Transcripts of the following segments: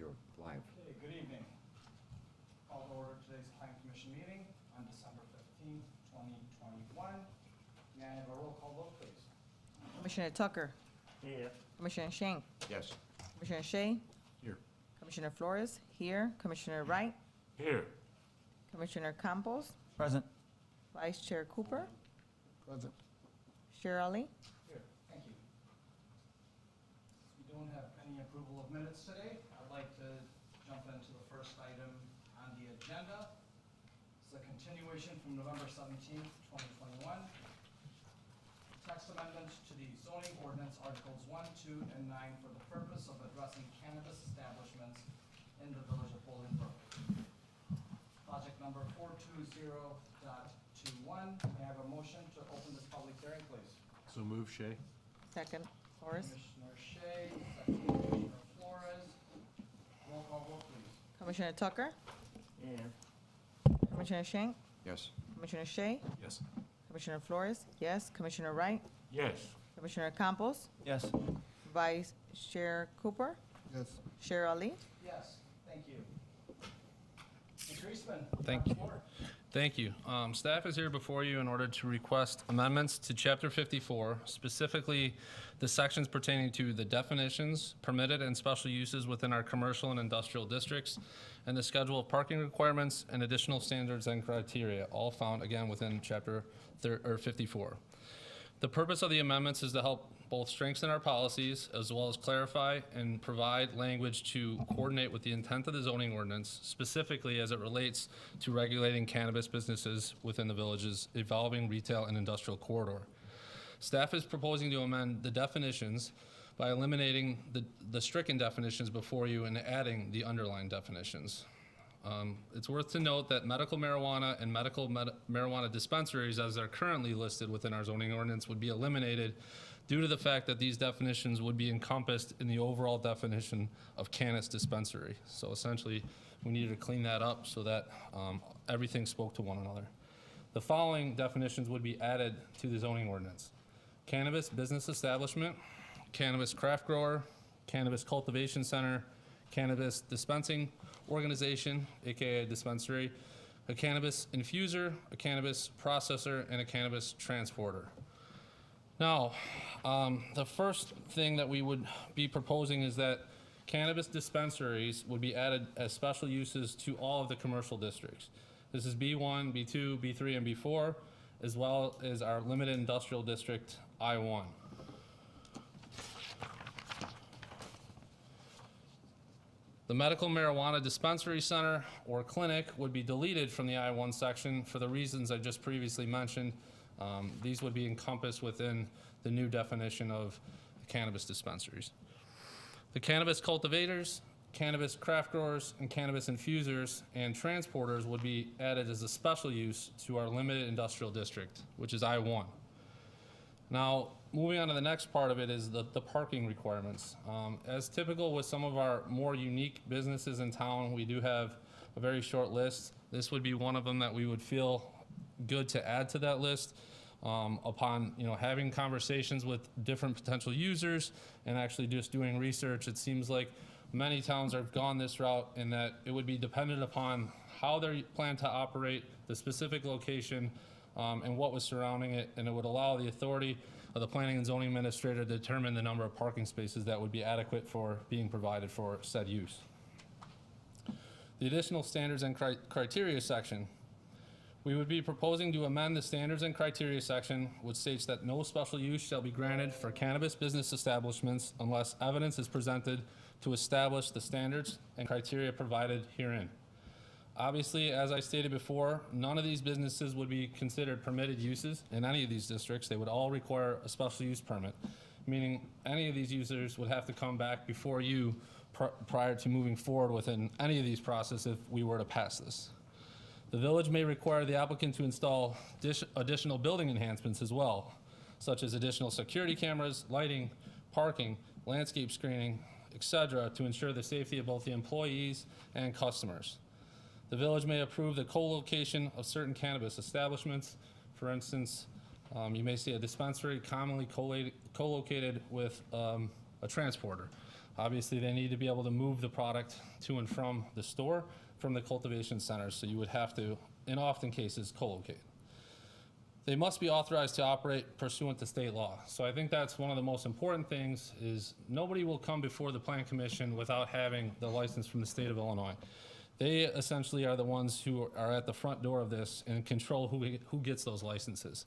you're live. Okay, good evening. Call to order today's Plan Commission meeting on December 15th, 2021. May I have a roll call vote, please? Commissioner Tucker. Here. Commissioner Shank. Yes. Commissioner Shea. Here. Commissioner Flores, here. Commissioner Wright. Here. Commissioner Campos. Present. Vice Chair Cooper. Present. Chair Ali. Here, thank you. We don't have any approval of minutes today. I'd like to jump into the first item on the agenda. It's a continuation from November 17th, 2021. Text amendment to the zoning ordinance Articles 1, 2, and 9 for the purpose of addressing cannabis establishments in the village of Bolingbrook. Project number 420.21. May I have a motion to open this public hearing, please? So move, Shay. Second, Flores. Commissioner Shea, second Commissioner Flores. Roll call vote, please. Commissioner Tucker. Here. Commissioner Shank. Yes. Commissioner Shea. Yes. Commissioner Flores, yes. Commissioner Wright. Yes. Commissioner Campos. Yes. Vice Chair Cooper. Yes. Chair Ali. Yes, thank you. Mr. Eastman. Thank you. Thank you. Staff is here before you in order to request amendments to Chapter 54, specifically the sections pertaining to the definitions, permitted and special uses within our commercial and industrial districts, and the schedule of parking requirements and additional standards and criteria, all found again within Chapter 54. The purpose of the amendments is to help both strengthen our policies as well as clarify and provide language to coordinate with the intent of the zoning ordinance, specifically as it relates to regulating cannabis businesses within the village's evolving retail and industrial corridor. Staff is proposing to amend the definitions by eliminating the stricken definitions before you and adding the underlined definitions. It's worth to note that medical marijuana and medical marijuana dispensaries, as they're currently listed within our zoning ordinance, would be eliminated due to the fact that these definitions would be encompassed in the overall definition of cannabis dispensary. So essentially, we needed to clean that up so that everything spoke to one another. The following definitions would be added to the zoning ordinance: cannabis business establishment, cannabis craft grower, cannabis cultivation center, cannabis dispensing organization, aka a dispensary, a cannabis infuser, a cannabis processor, and a cannabis transporter. Now, the first thing that we would be proposing is that cannabis dispensaries would be added as special uses to all of the commercial districts. This is B1, B2, B3, and B4, as well as our limited industrial district, I1. The medical marijuana dispensary center or clinic would be deleted from the I1 section for the reasons I just previously mentioned. These would be encompassed within the new definition of cannabis dispensaries. The cannabis cultivators, cannabis craft growers, and cannabis infusers and transporters would be added as a special use to our limited industrial district, which is I1. Now, moving on to the next part of it is the parking requirements. As typical with some of our more unique businesses in town, we do have a very short list. This would be one of them that we would feel good to add to that list upon having conversations with different potential users and actually just doing research. It seems like many towns have gone this route in that it would be dependent upon how they plan to operate, the specific location, and what was surrounding it, and it would allow the authority of the planning and zoning administrator to determine the number of parking spaces that would be adequate for being provided for said use. The additional standards and criteria section. We would be proposing to amend the standards and criteria section, which states that no special use shall be granted for cannabis business establishments unless evidence is presented to establish the standards and criteria provided herein. Obviously, as I stated before, none of these businesses would be considered permitted uses in any of these districts. They would all require a special use permit, meaning any of these users would have to come back before you prior to moving forward within any of these processes if we were to pass this. The village may require the applicant to install additional building enhancements as well, such as additional security cameras, lighting, parking, landscape screening, etc., to ensure the safety of both the employees and customers. The village may approve the co-location of certain cannabis establishments. For instance, you may see a dispensary commonly co-located with a transporter. Obviously, they need to be able to move the product to and from the store from the cultivation center, so you would have to, in often cases, co-locate. They must be authorized to operate pursuant to state law. So I think that's one of the most important things is nobody will come before the Plan Commission without having the license from the state of Illinois. They essentially are the ones who are at the front door of this and control who gets those licenses.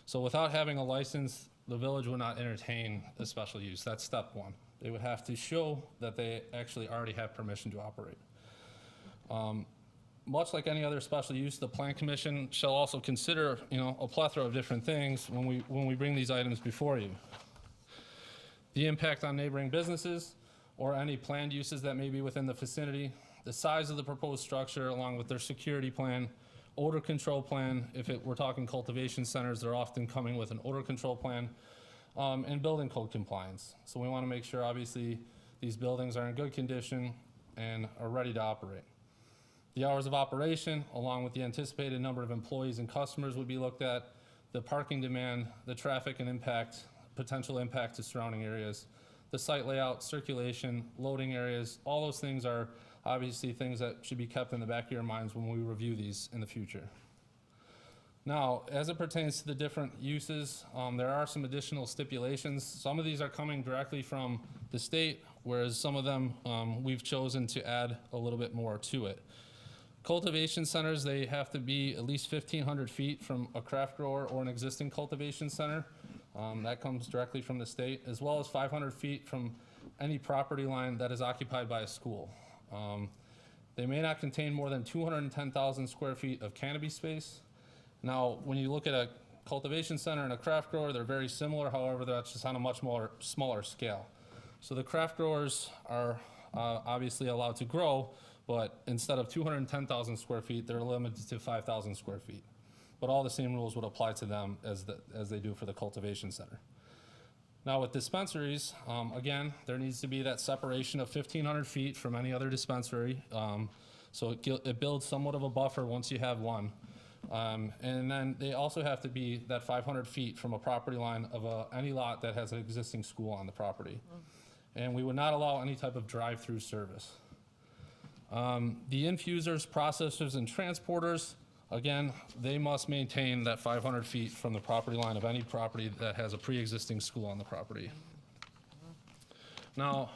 So without having a license, the village would not entertain a special use. That's step one. They would have to show that they actually already have permission to operate. Much like any other special use, the Plan Commission shall also consider, a plethora of different things when we bring these items before you. The impact on neighboring businesses or any planned uses that may be within the vicinity, the size of the proposed structure along with their security plan, odor control plan. If we're talking cultivation centers, they're often coming with an odor control plan, and building code compliance. So we want to make sure, obviously, these buildings are in good condition and are ready to operate. The hours of operation, along with the anticipated number of employees and customers would be looked at, the parking demand, the traffic and potential impact to surrounding areas, the site layout, circulation, loading areas, all those things are obviously things that should be kept in the back of your minds when we review these in the future. Now, as it pertains to the different uses, there are some additional stipulations. Some of these are coming directly from the state, whereas some of them we've chosen to add a little bit more to it. Cultivation centers, they have to be at least 1,500 feet from a craft grower or an existing cultivation center. That comes directly from the state, as well as 500 feet from any property line that is occupied by a school. They may not contain more than 210,000 square feet of canopy space. Now, when you look at a cultivation center and a craft grower, they're very similar. However, that's just on a much smaller scale. So the craft growers are obviously allowed to grow, but instead of 210,000 square feet, they're limited to 5,000 square feet. But all the same rules would apply to them as they do for the cultivation center. Now with dispensaries, again, there needs to be that separation of 1,500 feet from any other dispensary. So it builds somewhat of a buffer once you have one. And then they also have to be that 500 feet from a property line of any lot that has an existing school on the property. And we would not allow any type of drive-through service. The infusers, processors, and transporters, again, they must maintain that 500 feet from the property line of any property that has a pre-existing school on the property. Now,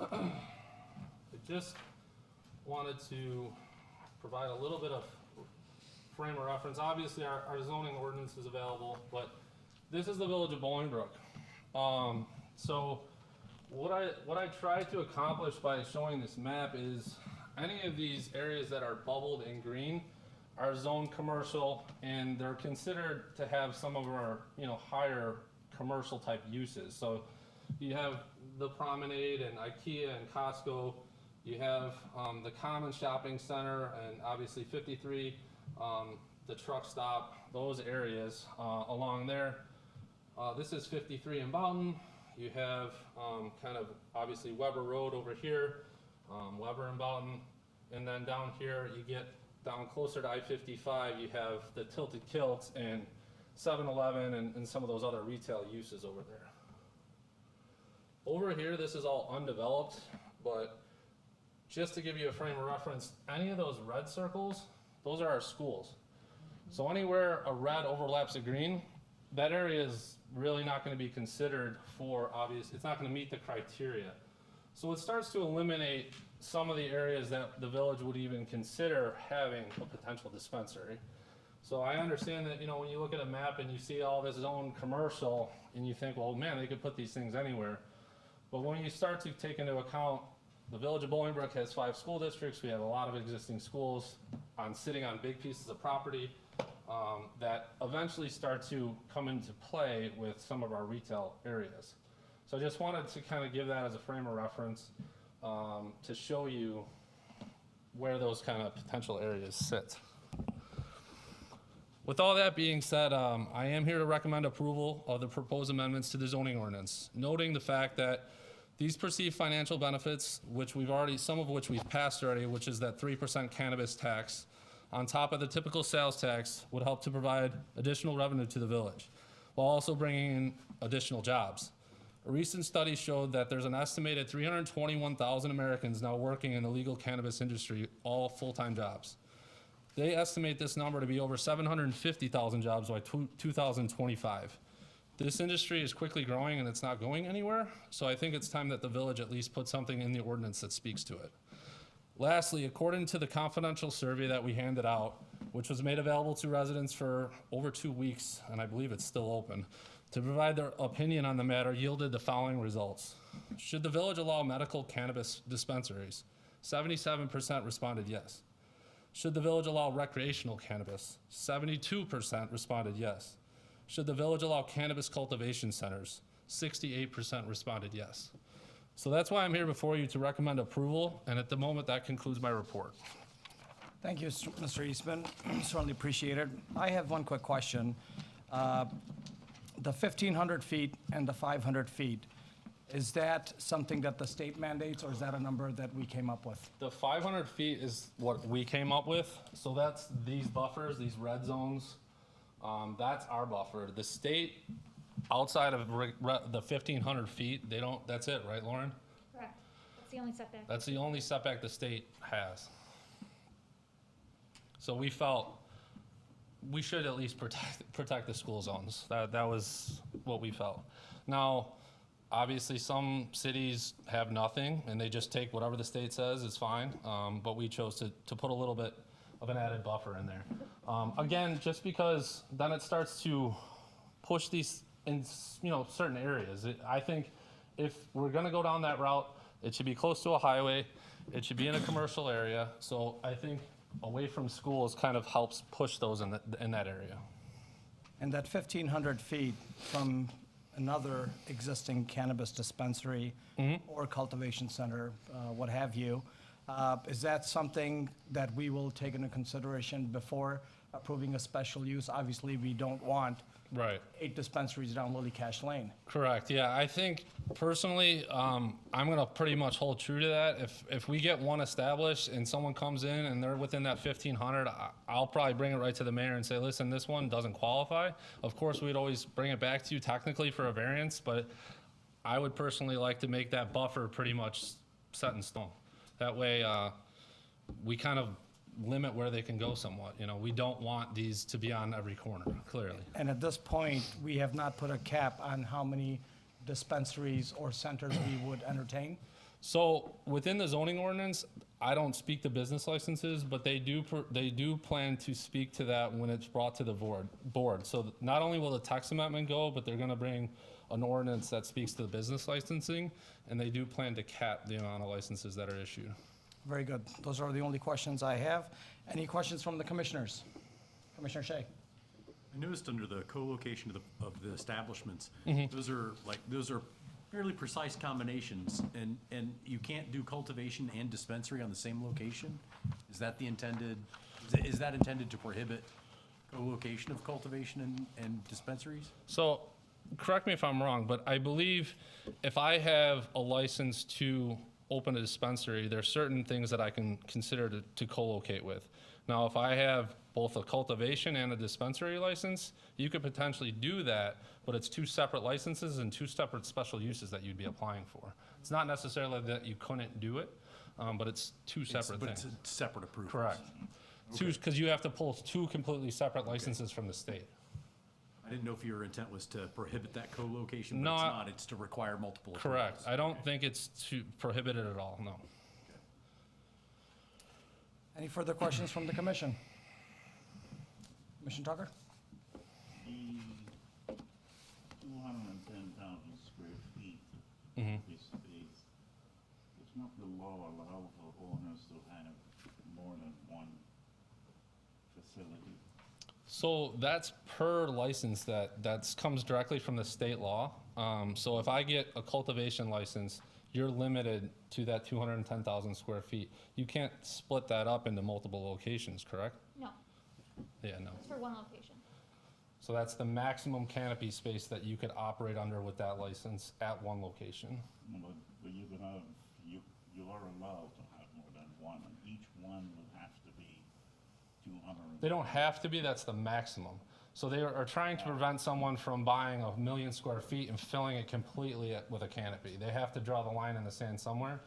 I just wanted to provide a little bit of frame of reference. Obviously, our zoning ordinance is available, but this is the village of Bolingbrook. So what I tried to accomplish by showing this map is any of these areas that are bubbled in green are zoned commercial, and they're considered to have some of our higher commercial type uses. So you have the Promenade and IKEA and Costco. You have the Common Shopping Center and obviously 53, the truck stop, those areas along there. This is 53 in Boughton. You have kind of obviously Weber Road over here, Weber and Boughton. And then down here, you get down closer to I-55, you have the Tilted Kilts and 7-Eleven and some of those other retail uses over there. Over here, this is all undeveloped, but just to give you a frame of reference, any of those red circles, those are our schools. So anywhere a red overlaps a green, that area is really not going to be considered for obvious, it's not going to meet the criteria. So it starts to eliminate some of the areas that the village would even consider having a potential dispensary. So I understand that, when you look at a map and you see all this zone commercial and you think, well, man, they could put these things anywhere. But when you start to take into account the village of Bolingbrook has 5 school districts. We have a lot of existing schools sitting on big pieces of property that eventually start to come into play with some of our retail areas. So I just wanted to kind of give that as a frame of reference to show you where those kind of potential areas sit. With all that being said, I am here to recommend approval of the proposed amendments to the zoning ordinance, noting the fact that these perceived financial benefits, some of which we've passed already, which is that 3% cannabis tax, on top of the typical sales tax, would help to provide additional revenue to the village, while also bringing in additional jobs. A recent study showed that there's an estimated 321,000 Americans now working in the legal cannabis industry, all full-time jobs. They estimate this number to be over 750,000 jobs by 2025. This industry is quickly growing and it's not going anywhere, so I think it's time that the village at least put something in the ordinance that speaks to it. Lastly, according to the confidential survey that we handed out, which was made available to residents for over 2 weeks, and I believe it's still open, to provide their opinion on the matter yielded the following results. Should the village allow medical cannabis dispensaries? 77% responded yes. Should the village allow recreational cannabis? 72% responded yes. Should the village allow cannabis cultivation centers? 68% responded yes. So that's why I'm here before you to recommend approval, and at the moment, that concludes my report. Thank you, Mr. Eastman. Certainly appreciate it. I have one quick question. The 1,500 feet and the 500 feet, is that something that the state mandates, or is that a number that we came up with? The 500 feet is what we came up with, so that's these buffers, these red zones. That's our buffer. The state, outside of the 1,500 feet, they don't, that's it, right, Lauren? Correct. That's the only setback. That's the only setback the state has. So we felt we should at least protect the school zones. That was what we felt. Now, obviously, some cities have nothing, and they just take whatever the state says is fine, but we chose to put a little bit of an added buffer in there. Again, just because then it starts to push these in, certain areas. I think if we're gonna go down that route, it should be close to a highway, it should be in a commercial area, so I think away from schools kind of helps push those in that area. And that 1,500 feet from another existing cannabis dispensary or cultivation center, what have you, is that something that we will take into consideration before approving a special use? Obviously, we don't want Right. 8 dispensaries down Lily Cash Lane. Correct, yeah, I think personally, I'm gonna pretty much hold true to that. If we get one established and someone comes in and they're within that 1,500, I'll probably bring it right to the mayor and say, listen, this one doesn't qualify. Of course, we'd always bring it back to you technically for a variance, but I would personally like to make that buffer pretty much set in stone. That way, we kind of limit where they can go somewhat. We don't want these to be on every corner, clearly. And at this point, we have not put a cap on how many dispensaries or centers we would entertain? So within the zoning ordinance, I don't speak to business licenses, but they do plan to speak to that when it's brought to the board. So not only will the text amendment go, but they're gonna bring an ordinance that speaks to the business licensing, and they do plan to cap the amount of licenses that are issued. Very good. Those are the only questions I have. Any questions from the commissioners? Commissioner Shea? I noticed under the co-location of the establishments, those are fairly precise combinations, and you can't do cultivation and dispensary on the same location? Is that is that intended to prohibit co-location of cultivation and dispensaries? So, correct me if I'm wrong, but I believe if I have a license to open a dispensary, there's certain things that I can consider to co-locate with. Now, if I have both a cultivation and a dispensary license, you could potentially do that, but it's 2 separate licenses and 2 separate special uses that you'd be applying for. It's not necessarily that you couldn't do it, but it's 2 separate But things. it's a separate approval. Correct. Because you have to pull 2 completely separate licenses from the state. I didn't know if your intent was to prohibit that co-location, No, but it's not. It's to require multiple approvals. Correct. I don't think it's prohibited at all, no. Any further questions from the commission? Commissioner Tucker? The 210,000 square feet Mhm. of this space, does not the law allow for owners to have more than one facility? So that's per license that comes directly from the state law. So if I get a cultivation license, you're limited to that 210,000 square feet. You can't split that up into multiple locations, correct? No, Yeah, no. it's for one location. So that's the maximum canopy space that you could operate under with that license at one location. No, but you can have, you are allowed to have more than one, and each one will have to be 200. They don't have to be, that's the maximum. So they are trying to prevent someone from buying 1 million square feet and filling it completely with a canopy. They have to draw the line in the sand somewhere.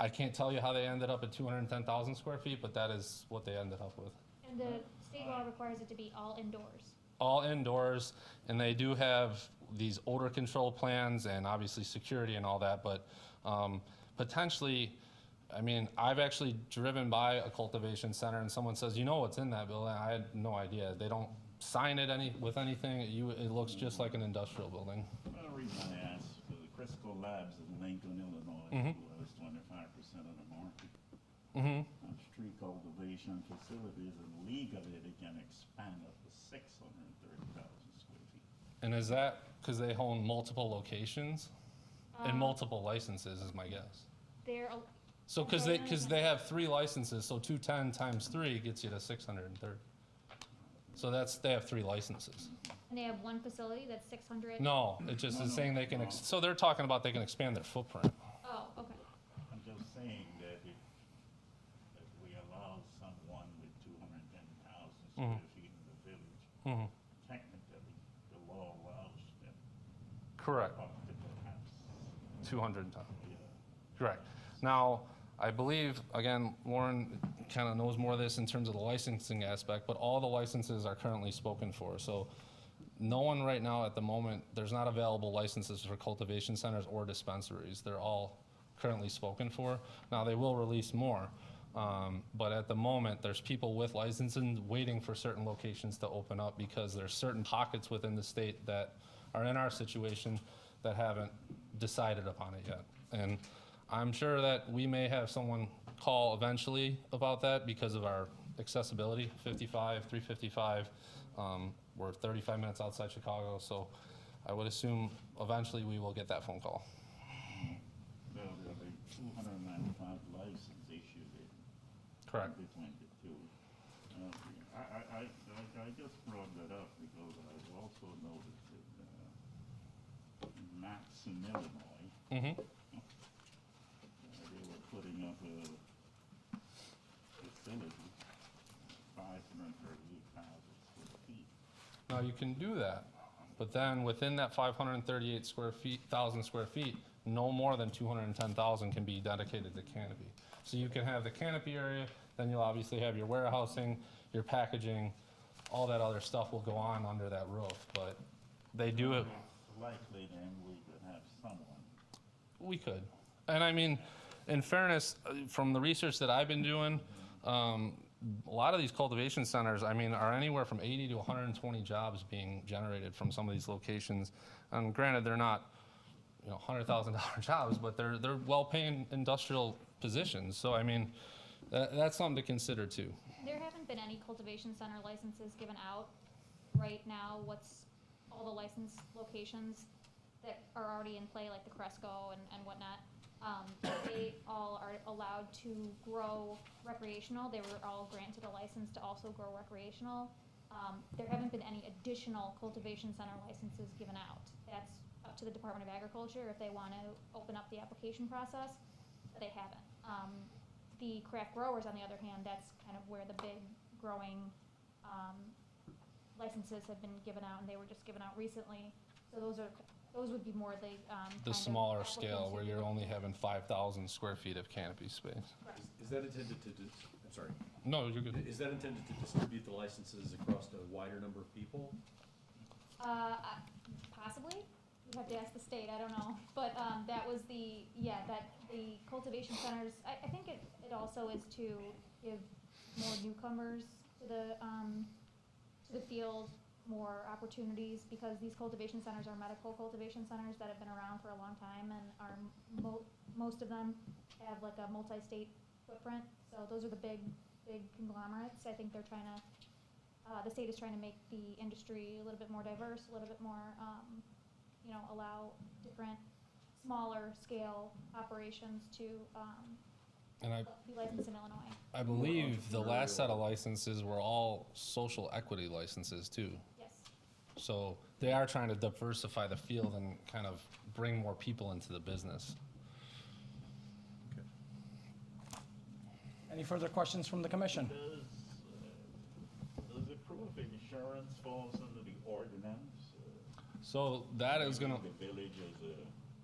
I can't tell you how they ended up at 210,000 square feet, but that is what they ended up with. And the state law requires it to be all indoors. All indoors, and they do have these odor control plans and obviously security and all that, but potentially, I mean, I've actually driven by a cultivation center and someone says, you know what's in that building? I had no idea. They don't sign it with anything. It looks just like an industrial building. Well, the reason I asked, the Crisco Labs in Lincoln, Illinois, who has 25% of the market. Street cultivation facilities, and legally they can expand up to 630,000 square feet. And is that because they own multiple locations and multiple licenses is my guess? They're, So because they have 3 licenses, so 210 times 3 gets you to 630. So they have 3 licenses. and they have one facility that's 600? No, it just is saying they can, so they're talking about they can expand their footprint. Oh, okay. I'm just saying that if we allow someone with 210,000 square feet in the village, technically, the law allows them Correct, up to perhaps, 200 ton. yeah. Correct. Now, I believe, again, Lauren kind of knows more of this in terms of the licensing aspect, but all the licenses are currently spoken for. So no one right now at the moment, there's not available licenses for cultivation centers or dispensaries. They're all currently spoken for. Now, they will release more, but at the moment, there's people with licenses waiting for certain locations to open up because there's certain pockets within the state that are in our situation that haven't decided upon it yet. And I'm sure that we may have someone call eventually about that because of our accessibility, 55, 355. We're 35 minutes outside Chicago, so I would assume eventually we will get that phone call. Well, there'll be 295 license issued in Correct. 2022. I just brought that up because I've also noticed in Matson, Illinois, Mm-hmm. they were putting up a facility, 538,000 square feet. Now, you can do that, but then within that 538,000 square feet, no more than 210,000 can be dedicated to canopy. So you can have the canopy area, then you'll obviously have your warehousing, your packaging, all that other stuff will go on under that roof, but they do it. It's likely then we could have someone. We could. And I mean, in fairness, from the research that I've been doing, a lot of these cultivation centers, I mean, are anywhere from 80 to 120 jobs being generated from some of these locations. And granted, they're not, $100,000 jobs, but they're well-paying industrial positions. So I mean, that's something to consider too. There haven't been any cultivation center licenses given out right now. What's all the licensed locations that are already in play, like the Cresco and whatnot? They all are allowed to grow recreational. They were all granted a license to also grow recreational. There haven't been any additional cultivation center licenses given out. That's up to the Department of Agriculture if they want to open up the application process, but they haven't. The craft growers, on the other hand, that's kind of where the big growing licenses have been given out, and they were just given out recently. So those would be more the The smaller scale where you're only having 5,000 square feet of canopy space. Is that intended to, I'm sorry, No, you're good. is that intended to distribute the licenses across a wider number of people? Possibly. You have to ask the state, I don't know. But that was the cultivation centers, I think it also is to give more newcomers to the field more opportunities, because these cultivation centers are medical cultivation centers that have been around for a long time and are, most of them have like a multi-state footprint. So those are the big conglomerates. I think they're trying to, the state is trying to make the industry a little bit more diverse, a little bit more, allow different smaller scale operations to And be licensed in Illinois. I believe the last set of licenses were all social equity licenses too. Yes. So they are trying to diversify the field and kind of bring more people into the business. Any further questions from the commission? Does the proof of insurance falls under ordinance? So that is gonna, The village is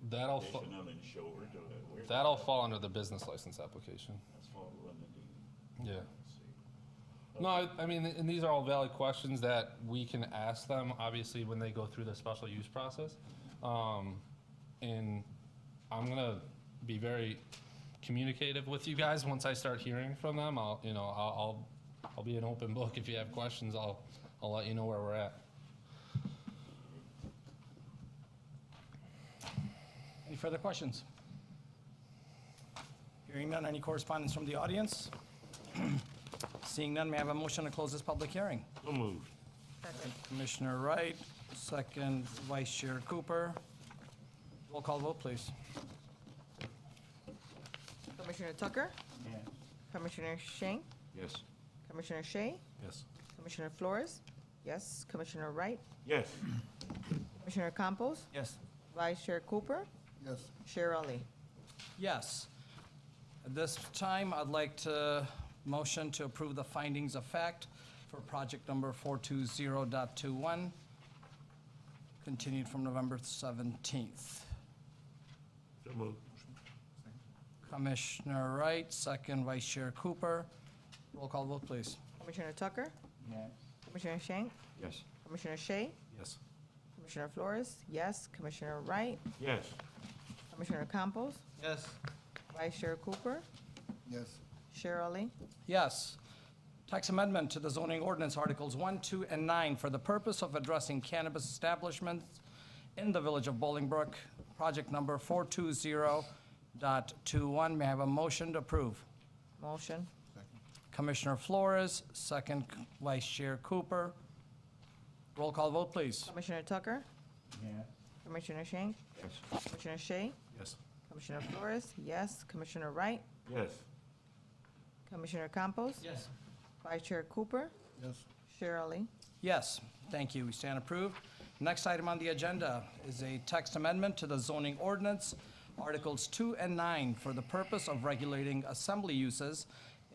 that'll, additional insured, or where's that'll fall under the business license application. That's fall under the, Yeah. let's see. No, I mean, and these are all valid questions that we can ask them, obviously, when they go through the special use process. And I'm gonna be very communicative with you guys once I start hearing from them. I'll be an open book. If you have questions, I'll let you know where we're at. Any further questions? Hearing none, any correspondence from the audience? Seeing none, may I have a motion to close this public hearing? So moved. Commissioner Wright, second Vice Chair Cooper. Roll call vote, please. Commissioner Tucker, Yes. Commissioner Shank, Yes. Commissioner Shea, Yes. Commissioner Flores, yes, Commissioner Wright, Yes. Commissioner Campos, Yes. Vice Chair Cooper, Yes. Chair Ali. Yes. At this time, I'd like to motion to approve the findings of fact for project number 420.21, continued from November 17th. So moved. Commissioner Wright, second Vice Chair Cooper. Roll call vote, please. Commissioner Tucker, Yes. Commissioner Shank, Yes. Commissioner Shea, Yes. Commissioner Flores, yes, Commissioner Wright, Yes. Commissioner Campos, Yes. Vice Chair Cooper, Yes. Chair Ali. Yes. Text amendment to the zoning ordinance Articles 1, 2, and 9 for the purpose of addressing cannabis establishments in the village of Bolingbrook, project number 420.21. May I have a motion to approve? Motion. Commissioner Flores, second Vice Chair Cooper. Roll call vote, please. Commissioner Tucker, Yes. Commissioner Shank, Yes. Commissioner Shea, Yes. Commissioner Flores, yes, Commissioner Wright, Yes. Commissioner Campos, Yes. Vice Chair Cooper, Yes. Chair Ali. Yes, thank you. We stand approved. Next item on the agenda is a text amendment to the zoning ordinance, Articles 2 and 9, for the purpose of regulating assembly uses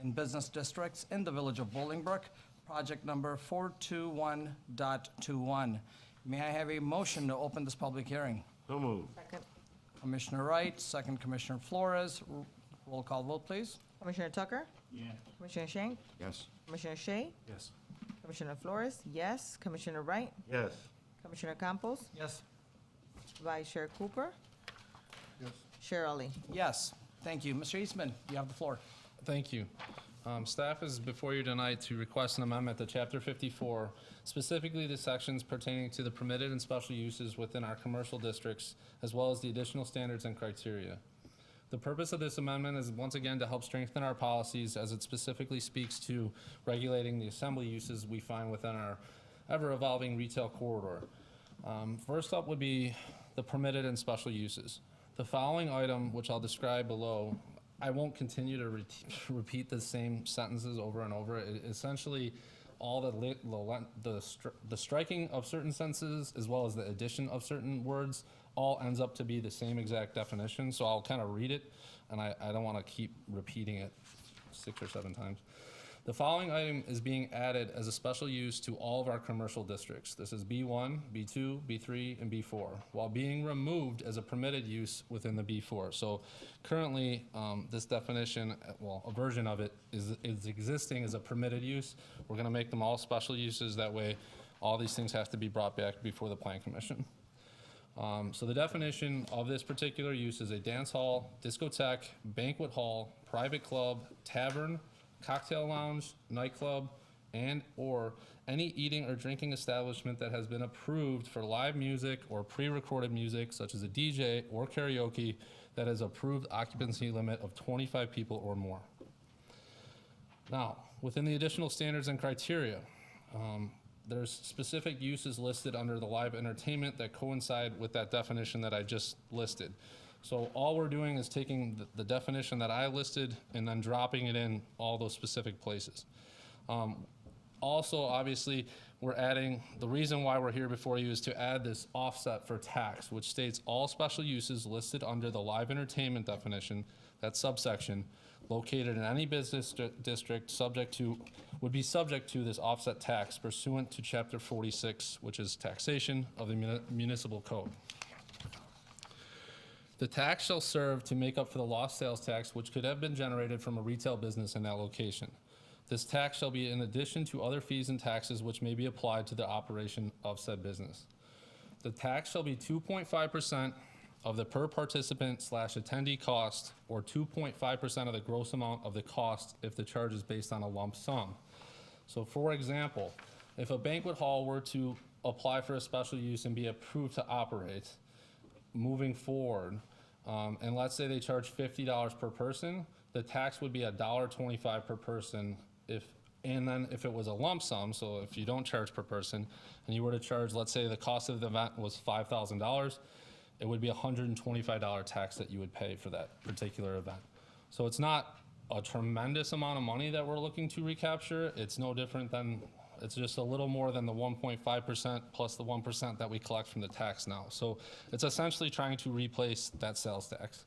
in business districts in the village of Bolingbrook, project number 421.21. May I have a motion to open this public hearing? So moved. Second. Commissioner Wright, second Commissioner Flores. Roll call vote, please. Commissioner Tucker, Yes. Commissioner Shank, Yes. Commissioner Shea, Yes. Commissioner Flores, yes, Commissioner Wright, Yes. Commissioner Campos, Yes. Vice Chair Cooper, Yes. Chair Ali. Yes, thank you. Mr. Eastman, you have the floor. Thank you. Staff is before you tonight to request an amendment to Chapter 54, specifically the sections pertaining to the permitted and special uses within our commercial districts, as well as the additional standards and criteria. The purpose of this amendment is once again to help strengthen our policies as it specifically speaks to regulating the assembly uses we find within our ever-evolving retail corridor. First up would be the permitted and special uses. The following item, which I'll describe below, I won't continue to repeat the same sentences over and over. Essentially, all the striking of certain sentences as well as the addition of certain words all ends up to be the same exact definition. So I'll kind of read it, and I don't want to keep repeating it 6 or 7 times. The following item is being added as a special use to all of our commercial districts. This is B1, B2, B3, and B4, while being removed as a permitted use within the B4. So currently, this definition, well, a version of it is existing as a permitted use. We're gonna make them all special uses. That way, all these things have to be brought back before the Plan Commission. So the definition of this particular use is a dance hall, discotheque, banquet hall, private club, tavern, cocktail lounge, nightclub, and/or any eating or drinking establishment that has been approved for live music or pre-recorded music, such as a DJ or karaoke, that has approved occupancy limit of 25 people or more. Now, within the additional standards and criteria, there's specific uses listed under the live entertainment that coincide with that definition that I just listed. So all we're doing is taking the definition that I listed and then dropping it in all those specific places. also, obviously, we're adding, the reason why we're here before you is to add this offset for tax, which states all special uses listed under the live entertainment definition, that subsection, located in any business district would be subject to this offset tax pursuant to Chapter 46, which is taxation of the municipal code. The tax shall serve to make up for the lost sales tax which could have been generated from a retail business in that location. This tax shall be in addition to other fees and taxes which may be applied to the operation of said business. The tax shall be 2.5% of the per participant / attendee cost, or 2.5% of the gross amount of the cost if the charge is based on a lump sum. So for example, if a banquet hall were to apply for a special use and be approved to operate, moving forward, and let's say they charge $50 per person, the tax would be $1.25 per person and then if it was a lump sum, so if you don't charge per person, and you were to charge, let's say the cost of the event was $5,000, it would be a $125 tax that you would pay for that particular event. So it's not a tremendous amount of money that we're looking to recapture. It's no different than, it's just a little more than the 1.5% plus the 1% that we collect from the tax now. So it's essentially trying to replace that sales tax.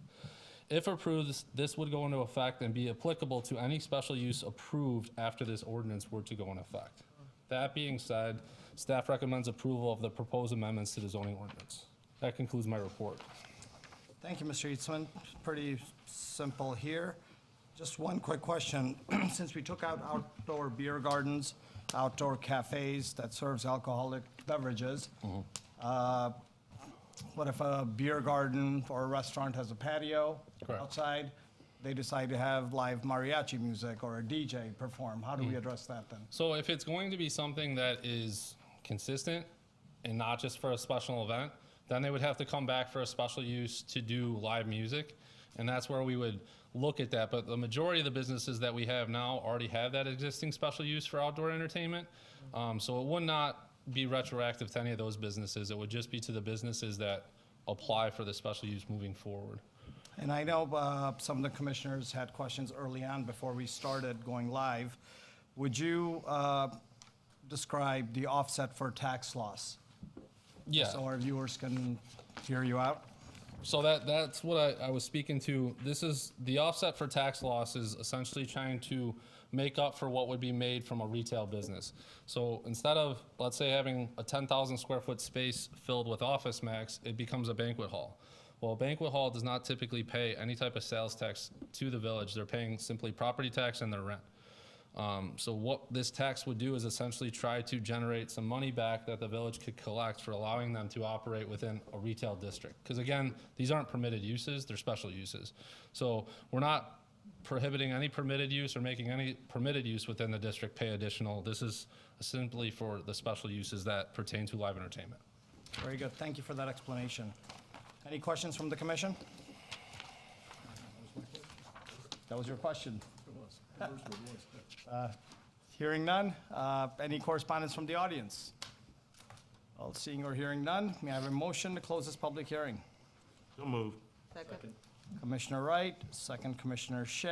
If approved, this would go into effect and be applicable to any special use approved after this ordinance were to go into effect. That being said, staff recommends approval of the proposed amendments to the zoning ordinance. That concludes my report. Thank you, Mr. Eastman. Pretty simple here. Just one quick question. Since we took out outdoor beer gardens, outdoor cafes that serves alcoholic beverages, what if a beer garden or a restaurant has a patio Correct. outside? They decide to have live mariachi music or a DJ perform. How do we address that then? So if it's going to be something that is consistent and not just for a special event, then they would have to come back for a special use to do live music. And that's where we would look at that. But the majority of the businesses that we have now already have that existing special use for outdoor entertainment. So it would not be retroactive to any of those businesses. It would just be to the businesses that apply for the special use moving forward. And I know some of the commissioners had questions early on before we started going live. Would you describe the offset for tax loss? Yeah. So our viewers can hear you out? So that's what I was speaking to. This is, the offset for tax loss is essentially trying to make up for what would be made from a retail business. So instead of, let's say, having a 10,000 square foot space filled with office max, it becomes a banquet hall. Well, a banquet hall does not typically pay any type of sales tax to the village. They're paying simply property tax and their rent. So what this tax would do is essentially try to generate some money back that the village could collect for allowing them to operate within a retail district. Because again, these aren't permitted uses, they're special uses. So we're not prohibiting any permitted use or making any permitted use within the district pay additional. This is simply for the special uses that pertain to live entertainment. Very good. Thank you for that explanation. Any questions from the commission? That was your question. Hearing none. Any correspondence from the audience? All seeing or hearing none, may I have a motion to close this public hearing? So moved. Second. Commissioner Wright, second Commissioner Shea.